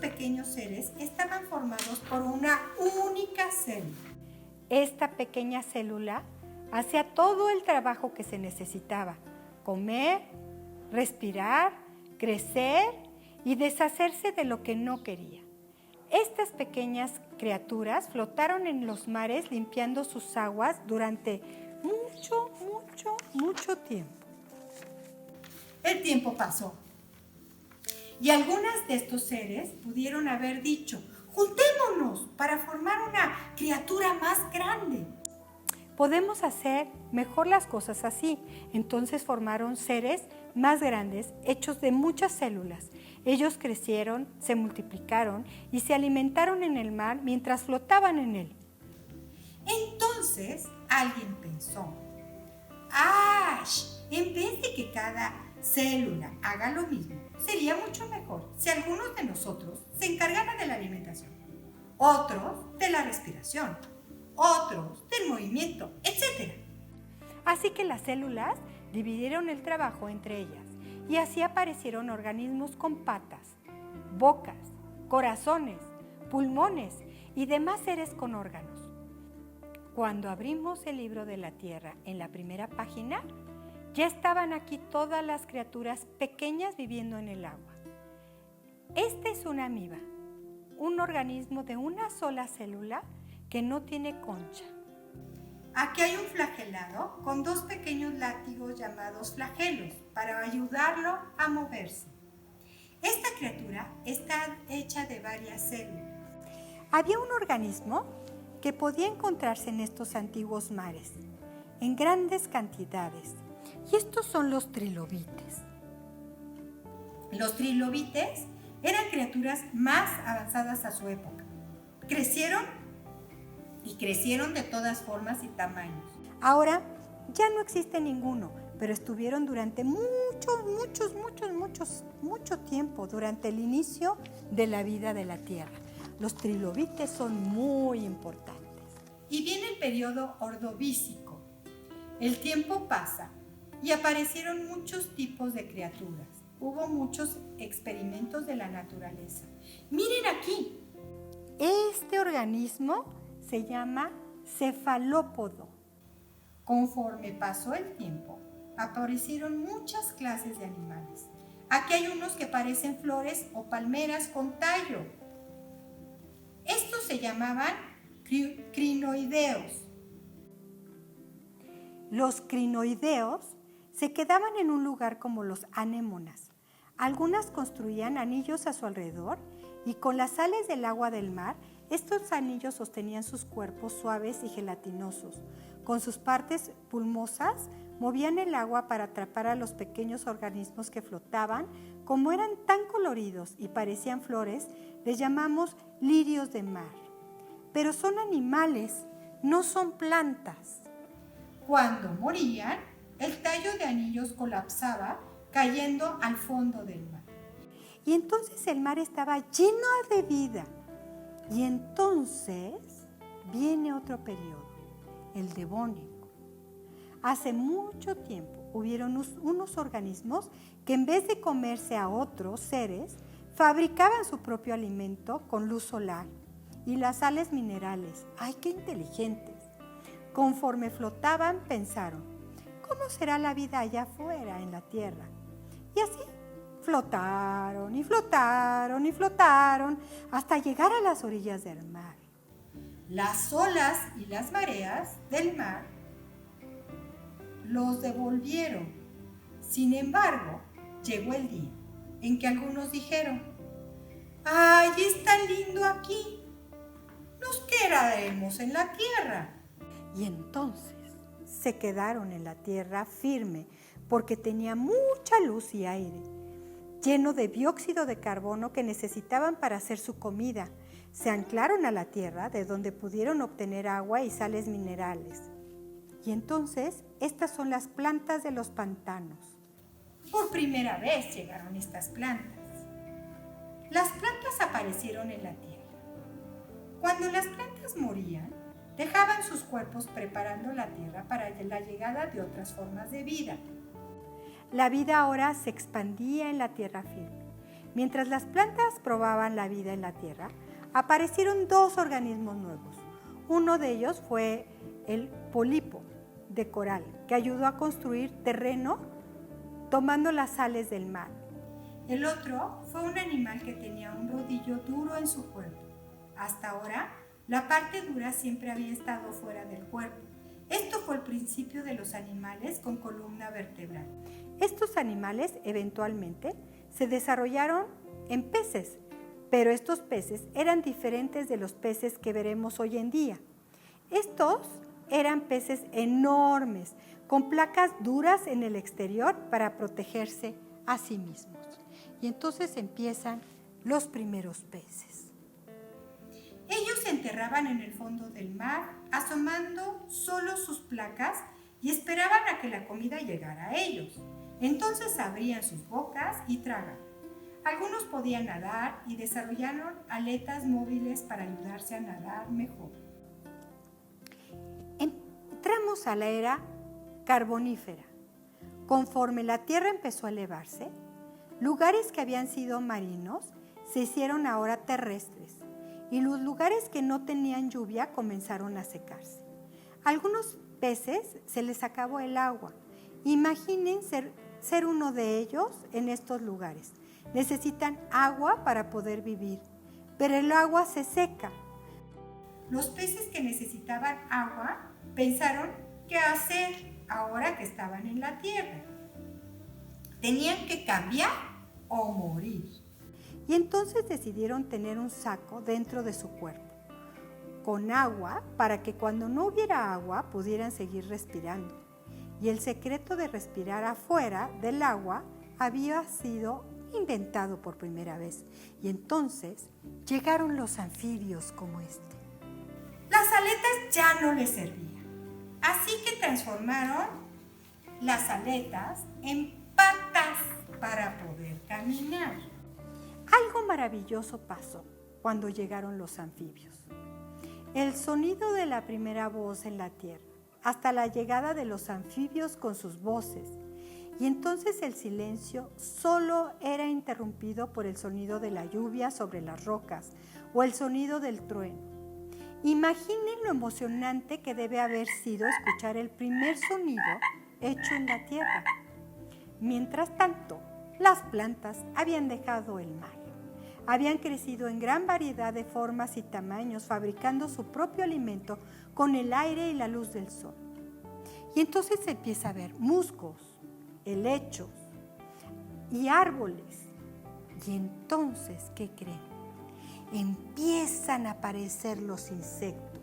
pequeños seres estaban formados por una única célula. Esta pequeña célula hacía todo el trabajo que se necesitaba: comer, respirar, crecer y deshacerse de lo que no quería. Estas pequeñas criaturas flotaron en los mares limpiando sus aguas durante mucho tiempo. El tiempo pasó y algunas de estos seres pudieron haber dicho: juntémonos para formar una criatura más grande. Podemos hacer mejor las cosas así. Entonces formaron seres más grandes, hechos de muchas células. Ellos crecieron, se multiplicaron y se alimentaron en el mar mientras flotaban en él. Entonces alguien pensó: en vez de que cada célula haga lo mismo, sería mucho mejor si algunos de nosotros se encargaran de la alimentación, otros de la respiración, otros del movimiento, etc. Así que las células dividieron el trabajo entre ellas y así aparecieron organismos con patas, bocas, corazones, pulmones y demás seres con órganos. Cuando abrimos el libro de la Tierra en la primera página, ya estaban aquí todas las criaturas pequeñas viviendo en el agua. Este es una amiba, un organismo de una sola célula que no tiene concha. Aquí hay un flagelado con dos pequeños látigos llamados flagelos para ayudarlo a moverse. Esta criatura está hecha de varias células. Había un organismo que podía encontrarse en estos antiguos mares, en grandes cantidades, y estos son los trilobites. Los trilobites eran criaturas más avanzadas a su época. Crecieron de todas formas y tamaños. Ahora ya no existe ninguno, pero estuvieron durante mucho tiempo, durante el inicio de la vida de la Tierra. Los trilobites son muy importantes. Y viene el periodo ordovícico. El tiempo pasa y aparecieron muchos tipos de criaturas. Hubo muchos experimentos de la naturaleza. Miren aquí. Este organismo se llama cefalópodo. Conforme pasó el tiempo, aparecieron muchas clases de animales. Aquí hay unos que parecen flores o palmeras con tallo. Estos se llamaban crinoideos. Los crinoideos se quedaban en un lugar como los anémonas. Algunas construían anillos a su alrededor y con las sales del agua del mar, estos anillos sostenían sus cuerpos suaves y gelatinosos. Con sus partes pulmosas movían el agua para atrapar a los pequeños organismos que flotaban. Como eran tan coloridos y parecían flores, les llamamos lirios de mar. Pero son animales, no son plantas. Cuando morían, el tallo de anillos colapsaba, cayendo al fondo del mar. Y entonces el mar estaba lleno de vida. Y entonces viene otro periodo, el Devónico. Hace mucho tiempo hubieron unos organismos que en vez de comerse a otros seres, fabricaban su propio alimento con luz solar y las sales minerales. ¡Ay, qué inteligentes! Conforme flotaban, pensaron: ¿cómo será la vida allá afuera en la tierra? Y así flotaron y flotaron y flotaron hasta llegar a las orillas del mar. Las olas y las mareas del mar los devolvieron. Sin embargo, llegó el día en que algunos dijeron: ¡ay, es tan lindo aquí! ¡Nos quedaremos en la tierra! Y entonces se quedaron en la tierra firme porque tenía mucha luz y aire, lleno de dióxido de carbono que necesitaban para hacer su comida. Se anclaron a la tierra, de donde pudieron obtener agua y sales minerales. Y entonces estas son las plantas de los pantanos. Por primera vez llegaron estas plantas. Las plantas aparecieron en la tierra. Cuando las plantas morían, dejaban sus cuerpos preparando la tierra para la llegada de otras formas de vida. La vida ahora se expandía en la tierra firme. Mientras las plantas probaban la vida en la tierra, aparecieron dos organismos nuevos. Uno de ellos fue el pólipo de coral, que ayudó a construir terreno tomando las sales del mar. El otro fue un animal que tenía un rodillo duro en su cuerpo. Hasta ahora, la parte dura siempre había estado fuera del cuerpo. Esto fue el principio de los animales con columna vertebral. Estos animales eventualmente se desarrollaron en peces, pero estos peces eran diferentes de los peces que veremos hoy en día. Estos eran peces enormes, con placas duras en el exterior para protegerse a sí mismos. Y entonces empiezan los primeros peces. Ellos se enterraban en el fondo del mar, asomando solo sus placas y esperaban a que la comida llegara a ellos. Entonces abrían sus bocas y tragaban. Algunos podían nadar y desarrollaron aletas móviles para ayudarse a nadar mejor. Entramos a la era carbonífera. Conforme la Tierra empezó a elevarse, lugares que habían sido marinos se hicieron ahora terrestres y los lugares que no tenían lluvia comenzaron a secarse. A algunos peces se les acabó el agua. Imaginen ser uno de ellos en estos lugares. Necesitan agua para poder vivir, pero el agua se seca. Los peces que necesitaban agua pensaron qué hacer ahora que estaban en la tierra. Tenían que cambiar o morir. Y entonces decidieron tener un saco dentro de su cuerpo, con agua para que cuando no hubiera agua pudieran seguir respirando. Y el secreto de respirar afuera del agua había sido inventado por primera vez. Y entonces llegaron los anfibios como este. Las aletas ya no les servían, así que transformaron las aletas en patas para poder caminar. Algo maravilloso pasó cuando llegaron los anfibios. El sonido de la primera voz en la tierra, hasta la llegada de los anfibios con sus voces, y entonces el silencio solo era interrumpido por el sonido de la lluvia sobre las rocas o el sonido del trueno. Imaginen lo emocionante que debe haber sido escuchar el primer sonido hecho en la tierra. Mientras tanto, las plantas habían dejado el mar. Habían crecido en gran variedad de formas y tamaños, fabricando su propio alimento con el aire y la luz del sol. Y entonces se empieza a ver musgos, helechos y árboles. Y entonces, ¿qué creen? Empiezan a aparecer los insectos.